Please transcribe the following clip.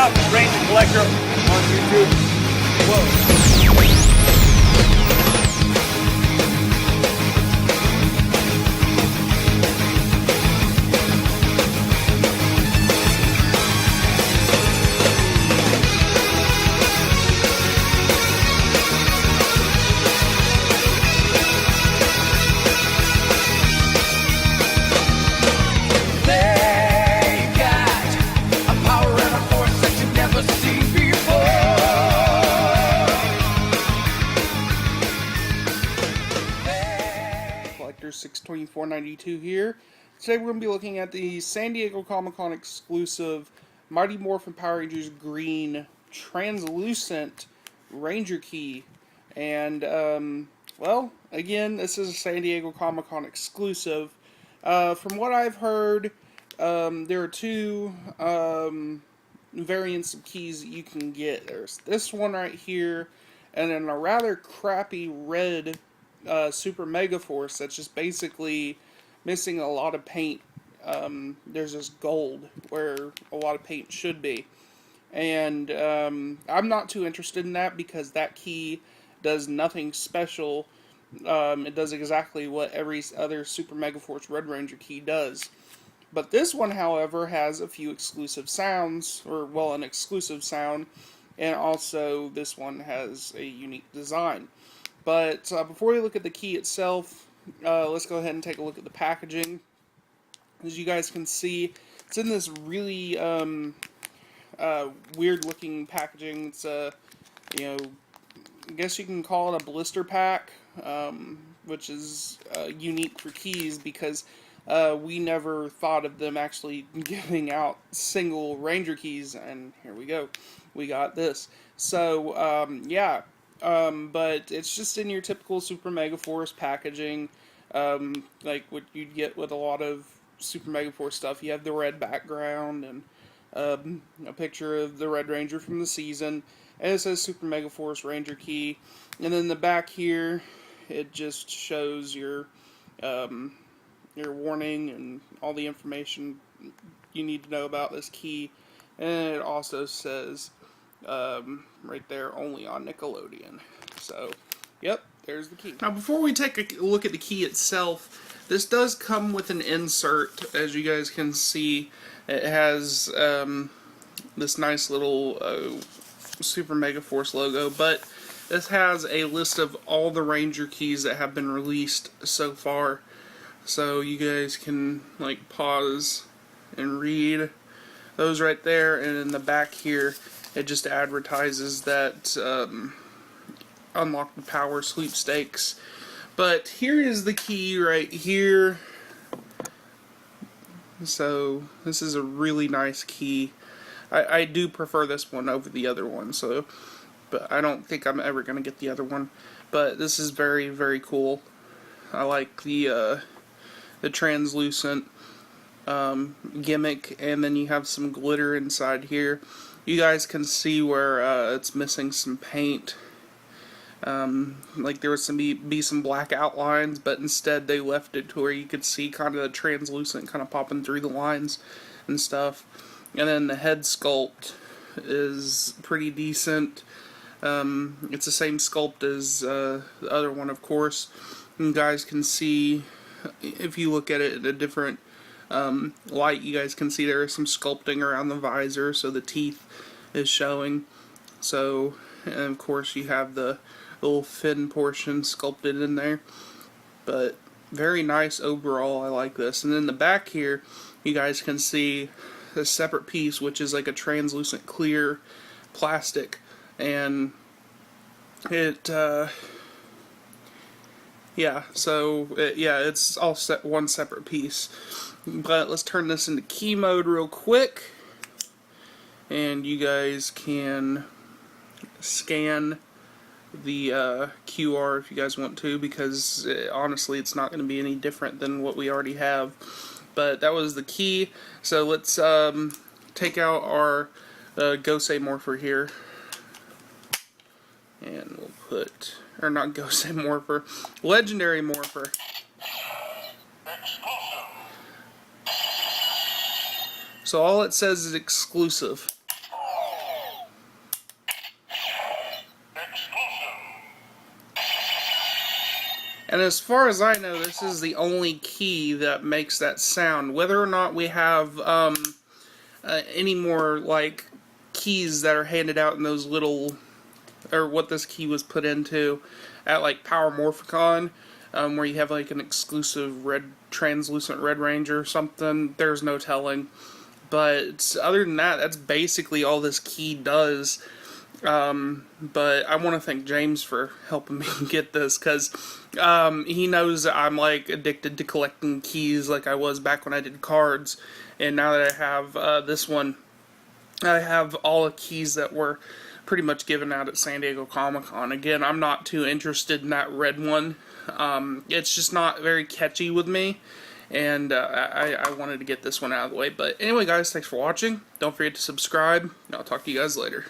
up, Ranger Collector on YouTube. Whoa. Collector 62492 here. Today we're going to be looking at the San Diego Comic-Con exclusive Mighty Morphin Power Rangers Green translucent Ranger Key. And, well, again, this is a San Diego Comic-Con exclusive. From what I've heard, there are two variants of keys that you can get. There's this one right here, and then a rather crappy red Super Mega Force that's just basically missing a lot of paint. There's this gold where a lot of paint should be. And I'm not too interested in that because that key does nothing special. It does exactly what every other Super Mega Force Red Ranger key does. But this one, however, has a few exclusive sounds, or, well, an exclusive sound, and also this one has a unique design. But before we look at the key itself, let's go ahead and take a look at the packaging. As you guys can see, it's in this really weird-looking packaging. It's I guess you can call it a blister pack, which is unique for keys because we never thought of them actually giving out single Ranger keys, and here we go. We got this. So, yeah. But it's just in your typical Super Mega Force packaging, like what you'd get with a lot of Super Mega Force stuff. You have the red background and a picture of the Red Ranger from the season, and it says Super Mega Force Ranger Key. And then the back here, it just shows your warning and all the information you need to know about this key. And it also says right there, only on Nickelodeon. So, yep, there's the key. Now, before we take a look at the key itself, this does come with an insert. As you guys can see, it has this nice little Super Mega Force logo, but this has a list of all the Ranger keys that have been released so far. So you guys can like pause and read those right there, and in the back here it just advertises that Unlock the Power sweepstakes. But here is the key right here. So this is a really nice key. I do prefer this one over the other one, so, but I don't think I'm ever going to get the other one. But this is very, very cool. I like the translucent gimmick, and then you have some glitter inside here. You guys can see where it's missing some paint. Like there was be some black outlines, but instead they left it to where you could see kind of the translucent kind of popping through the lines and stuff. And then the head sculpt is pretty decent. It's the same sculpt as the other one, of course. You guys can see, if you look at it in a different light, you guys can see there is some sculpting around the visor, so the teeth is showing. So, and of course you have the little fin portion sculpted in there. But very nice overall. I like this. And then the back here, you guys can see a separate piece, which is like a translucent clear plastic, and it yeah, so it's all one separate piece. But let's turn this into key mode real quick, and you guys can scan the QR if you guys want to, because honestly it's not going to be any different than what we already have. But that was the key. So let's take out our Gosei Morpher here, and we'll put, or not Gosei Morpher, Legendary Morpher. So all it says is exclusive. And as far as I know, this is the only key that makes that sound. Whether or not we have any more like keys that are handed out in those little, or what this key was put into at like Power Morphicon, where you have like an exclusive red, translucent Red Ranger or something, there's no telling. But other than that, that's basically all this key does. But I want to thank James for helping me get this, because he knows that I'm like addicted to collecting keys like I was back when I did cards. And now that I have this one, I have all the keys that were pretty much given out at San Diego Comic-Con. Again, I'm not too interested in that red one. It's just not very catchy with me. And I wanted to get this one out of the way. But anyway, guys, thanks for watching. Don't forget to subscribe. And I'll talk to you guys later.